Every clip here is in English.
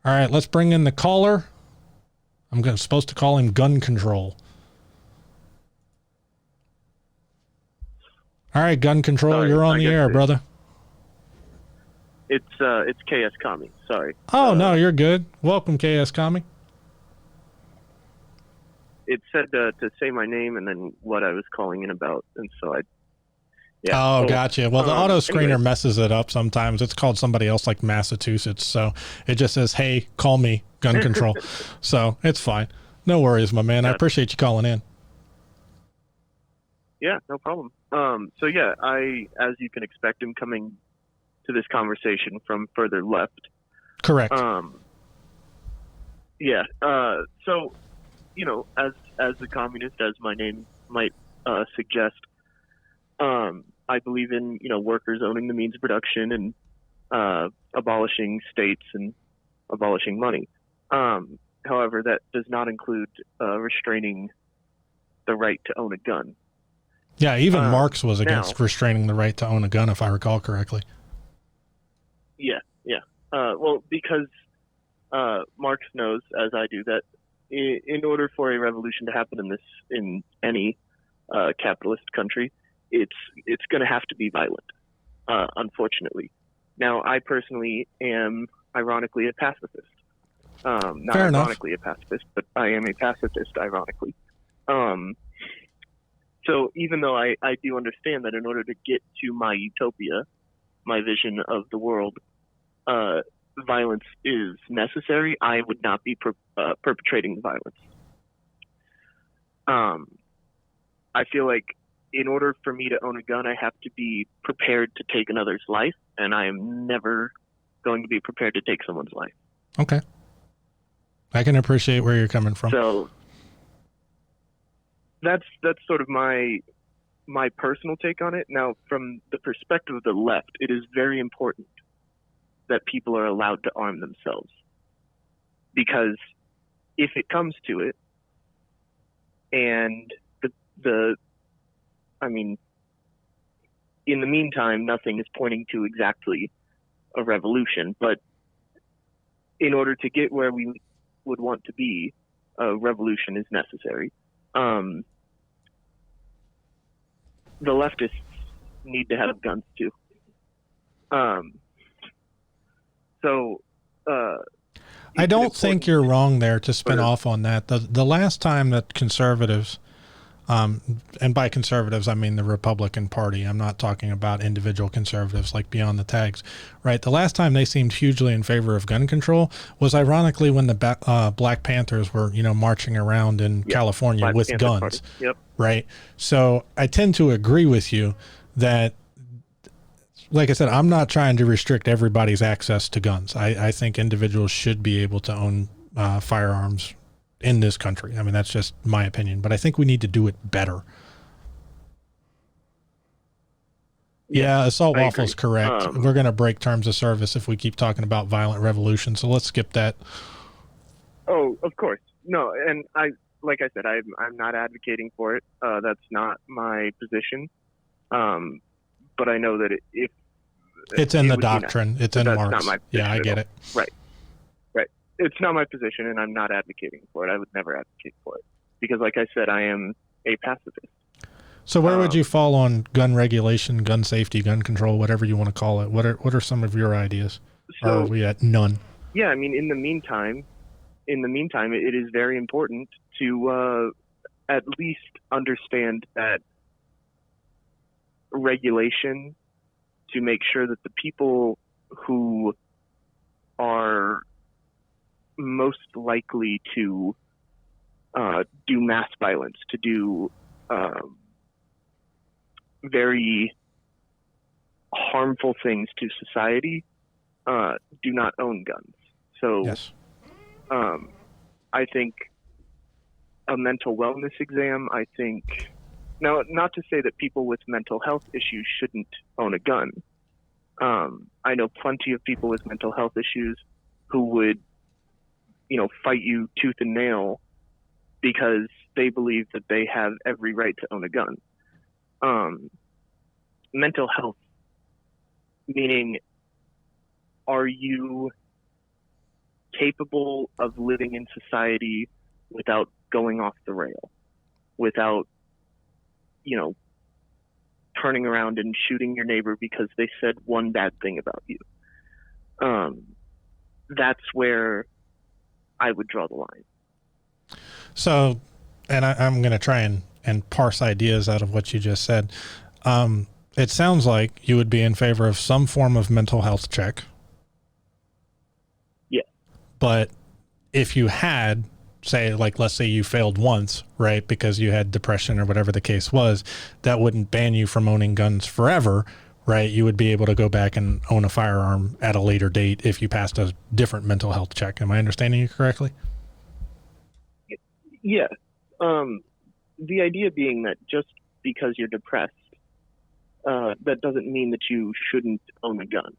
All right, let's bring in the caller. Supposed to call him gun control. All right, gun control, Sorry, you're on the air, brother. It's KSCommie. Sorry. Oh, no, you're good. Welcome, KSCommie. It said to say my name and then what I was calling in about, and so I. Yeah. Oh, gotcha. Well, the auto screener anyway. messes it up sometimes. It's called somebody else like Massachusetts, so it just says, hey, call me, gun control. So it's fine. No worries, my man. I appreciate you calling in. Yeah, no problem. So yeah, as you can expect, I'm coming to this conversation from further left. Correct. Yeah. So, as a communist, as my name might suggest, I believe in, workers owning the means of production and abolishing states and abolishing money. However, that does not include restraining the right to own a gun. Yeah, even Marx was against restraining the right to own a gun, if I recall correctly. Yeah. Well, because Marx knows, as I do, that in order for a revolution to happen in any capitalist country, it's going to have to be violent, unfortunately. Now, I personally am, ironically, a pacifist. Not Fair ironically enough. a pacifist, but I am a pacifist, ironically. So even though I do understand that in order to get to my utopia, my vision of the world, violence is necessary, I would not be perpetrating the violence. I feel like in order for me to own a gun, I have to be prepared to take another's life, and I am never going to be prepared to take someone's life. Okay. I can appreciate where you're coming from. So that's sort of my personal take on it. Now, from the perspective of the left, it is very important that people are allowed to arm themselves, because if it comes to it, and in the meantime, nothing is pointing to exactly a revolution, but in order to get where we would want to be, a revolution is necessary. The leftists need to have guns too. I don't think you're wrong there to spin off on that. The last time that conservatives, and by conservatives, I mean the Republican Party. I'm not talking about individual conservatives like Beyond the Tags, right? The last time they seemed hugely in favor of gun control was ironically when the Black Panthers were, marching around in California Black with Panther guns, Party. Yep. right? So I tend to agree with you that, like I said, I'm not trying to restrict everybody's access to guns. I think individuals should be able to own firearms in this country. I mean, that's just my opinion, but I think we need to do it better. Yeah, Assault Waffle's correct. We're going to break terms of service if we keep talking about violent revolution, so let's skip that. Oh, of course. No, and like I said, I'm not advocating for it. That's not my position. But I know that if it's in the doctrine, it's in Marx. Not my position. Yeah, I get it. Right. It's not my position, and I'm not advocating for it. I would never advocate for it because, like I said, I am a pacifist. So where would you fall on gun regulation, gun safety, gun control, whatever you want to call it? What are some of your ideas? Or are we at none? Yeah, I mean, in the meantime, it is very important to at least understand that regulation to make sure that the people who are most likely to do mass violence, to do very harmful things to society, do not own guns. So yes. I think a mental wellness exam, now, not to say that people with mental health issues shouldn't own a gun. I know plenty of people with mental health issues who would, fight you tooth and nail because they believe that they have every right to own a gun. Mental health, meaning, are you capable of living in society without going off the rail, without, turning around and shooting your neighbor because they said one bad thing about you. That's where I would draw the line. So, and I'm going to try and parse ideas out of what you just said. It sounds like you would be in favor of some form of mental health check. Yeah. But if you had, say, like, let's say you failed once, right, because you had depression or whatever the case was, that wouldn't ban you from owning guns forever, right? You would be able to go back and own a firearm at a later date if you passed a different mental health check. Am I understanding you correctly? Yeah. The idea being that just because you're depressed, that doesn't mean that you shouldn't own a gun.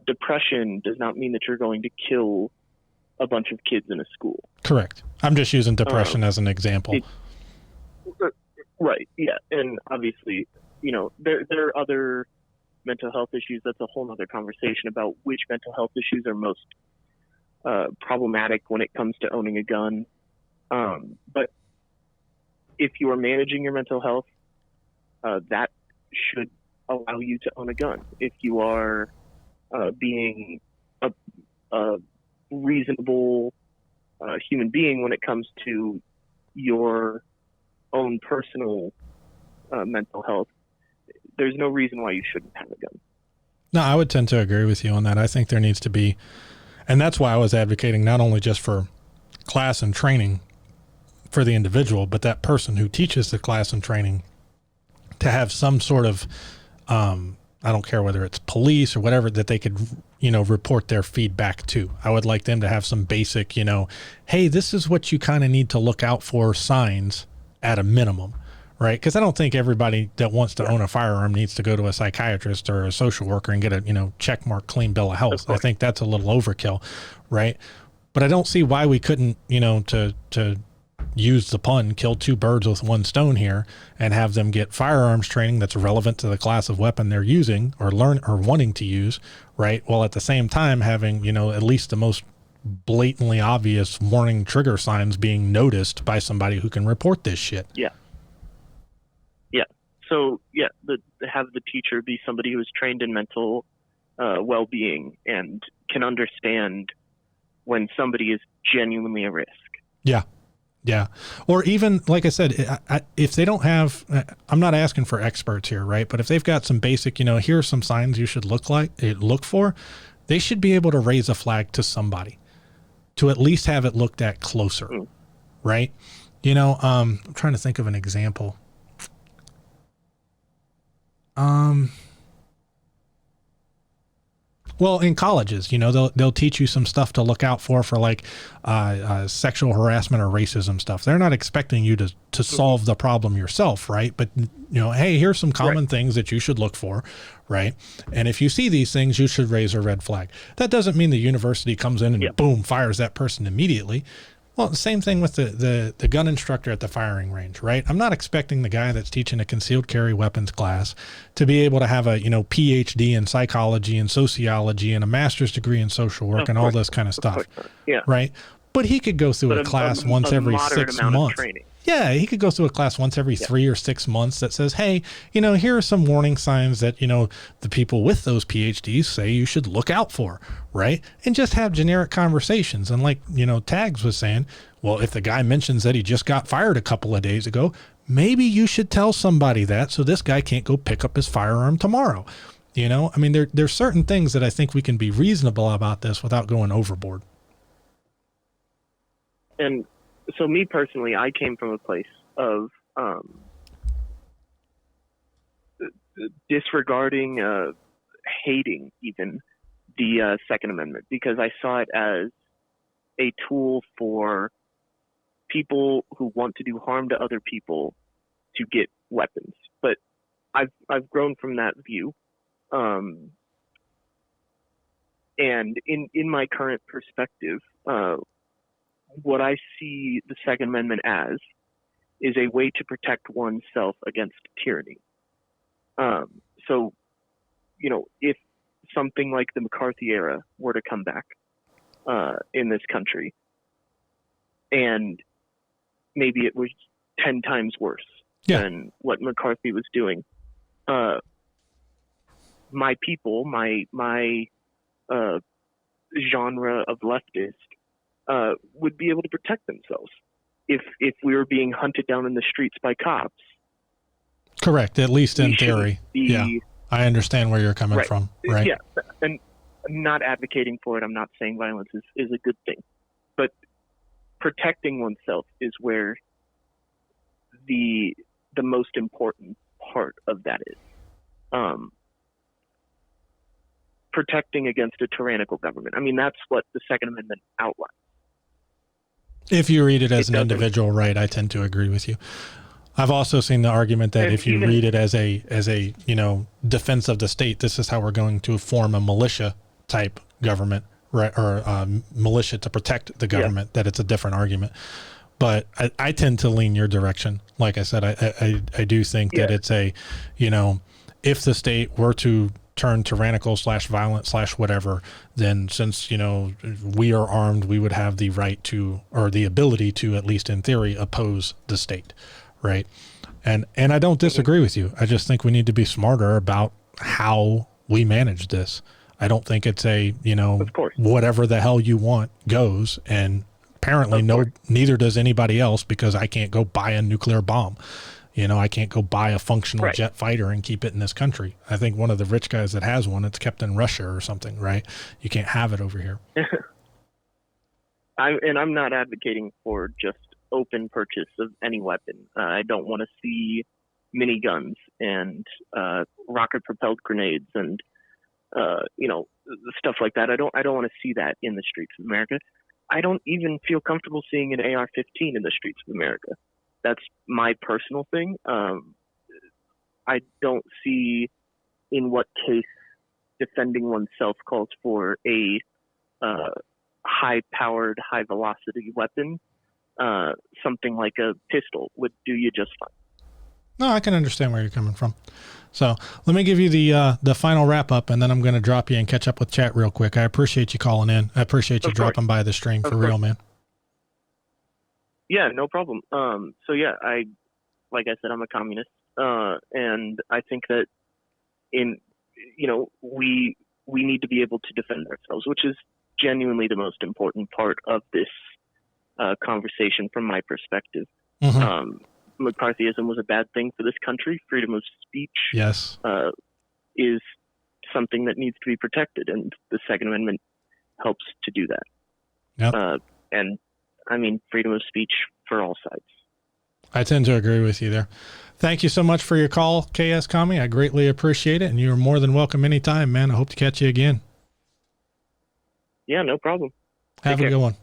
Depression does not mean that you're going to kill a bunch of kids in a school. Correct. I'm just using depression as an example. Right. Yeah. And obviously, there are other mental health issues. That's a whole other conversation about which mental health issues are most problematic when it comes to owning a gun. But if you are managing your mental health, that should allow you to own a gun. If you are being a reasonable human being when it comes to your own personal mental health, there's no reason why you shouldn't have a gun. No, I would tend to agree with you on that. I think there needs to be, and that's why I was advocating not only just for class and training for the individual, but that person who teaches the class and training to have some sort of, I don't care whether it's police or whatever, that they could, report their feedback to. I would like them to have some basic, hey, this is what you kind of need to look out for signs at a minimum, right? Because I don't think everybody that wants to own a firearm needs to go to a psychiatrist or a social worker and get a, check mark clean bill of health. I think that's a little overkill, right? But I don't see why we couldn't, to use the pun, kill two birds with one stone here and have them get firearms training that's relevant to the class of weapon they're using or learn or wanting to use, right? While at the same time having, at least the most blatantly obvious warning trigger signs being noticed by somebody who can report this shit. Yeah. Yeah. So have the teacher be somebody who is trained in mental well-being and can understand when somebody is genuinely a risk. Yeah. Yeah. Or even, like I said, if they don't have, I'm not asking for experts here, right? But if they've got some basic, here are some signs you should look for, they should be able to raise a flag to somebody to at least have it looked at closer. Right. I'm trying to think of an example. Well, in colleges, they'll teach you some stuff to look out for like sexual harassment or racism stuff. They're not expecting you to solve the problem yourself, right? But, hey, here's some common things that you should look for, right? And if you see these things, you should raise a red flag. That doesn't mean the university comes in and boom, fires that person immediately. Well, same thing with the gun instructor at the firing range, right? I'm not expecting the guy that's teaching a concealed carry weapons class to be able to have a, PhD in psychology and sociology and a master's degree in social work and all this kind of stuff, right? But he could go through a class once every 6 months. Yeah, he could go through a class once every 3 or 6 months that says, hey, here are some warning signs that, the people with those PhDs say you should look out for, right? And just have generic conversations. And like, Tags was saying, well, if the guy mentions that he just got fired a couple of days ago, maybe you should tell somebody that so this guy can't go pick up his firearm tomorrow. There's certain things that I think we can be reasonable about this without going overboard. And so me personally, I came from a place of disregarding, hating even the Second Amendment, because I saw it as a tool for people who want to do harm to other people to get weapons. But I've grown from that view. And in my current perspective, what I see the Second Amendment as is a way to protect oneself against tyranny. If something like the McCarthy era were to come back, in this country, and maybe it was 10 times worse than what McCarthy was doing. My people, my genre of leftist, would be able to protect themselves if we were being hunted down in the streets by cops. Correct, at least in theory. I understand where you're coming from. Right. Yeah, and I'm not advocating for it. I'm not saying violence is a good thing, but protecting oneself is where the most important part of that is. Protecting against a tyrannical government. I mean, that's what the Second Amendment outlines. If you read it as an individual right, I tend to agree with you. I've also seen the argument that if you read it as a defense of the state, this is how we're going to form a militia type government, right? Or militia to protect the government, that it's a different argument. But I tend to lean your direction. Like I said, I do think that it's if the state were to turn tyrannical / violent / whatever, then since, we are armed, we would have the right to, or the ability to, at least in theory, oppose the state. Right. And I don't disagree with you. I just think we need to be smarter about how we manage this. I don't think it's whatever the hell you want goes. And apparently neither does anybody else, because I can't go buy a nuclear bomb. I can't go buy a functional jet fighter and keep it in this country. I think one of the rich guys that has one, it's kept in Russia or something, right? You can't have it over here. I'm not advocating for just open purchase of any weapon. I don't want to see miniguns and rocket-propelled grenades and stuff like that. I don't want to see that in the streets of America. I don't even feel comfortable seeing an AR-15 in the streets of America. That's my personal thing. I don't see in what case defending oneself calls for a high-powered, high-velocity weapon. Something like a pistol would do you just fine. No, I can understand where you're coming from. So let me give you the final wrap up, and then I'm going to drop you and catch up with chat real quick. I appreciate you calling in. I appreciate you dropping by the stream for real, man. Yeah, no problem. Like I said, I'm a communist, and I think that we need to be able to defend ourselves, which is genuinely the most important part of this conversation from my perspective. McCarthyism was a bad thing for this country. Freedom of speech is something that needs to be protected, and the Second Amendment helps to do that. And I mean, freedom of speech for all sides. I tend to agree with you there. Thank you so much for your call, KSCommie. I greatly appreciate it, and you're more than welcome anytime, man. I hope to catch you again. Yeah, no problem. Have a good one.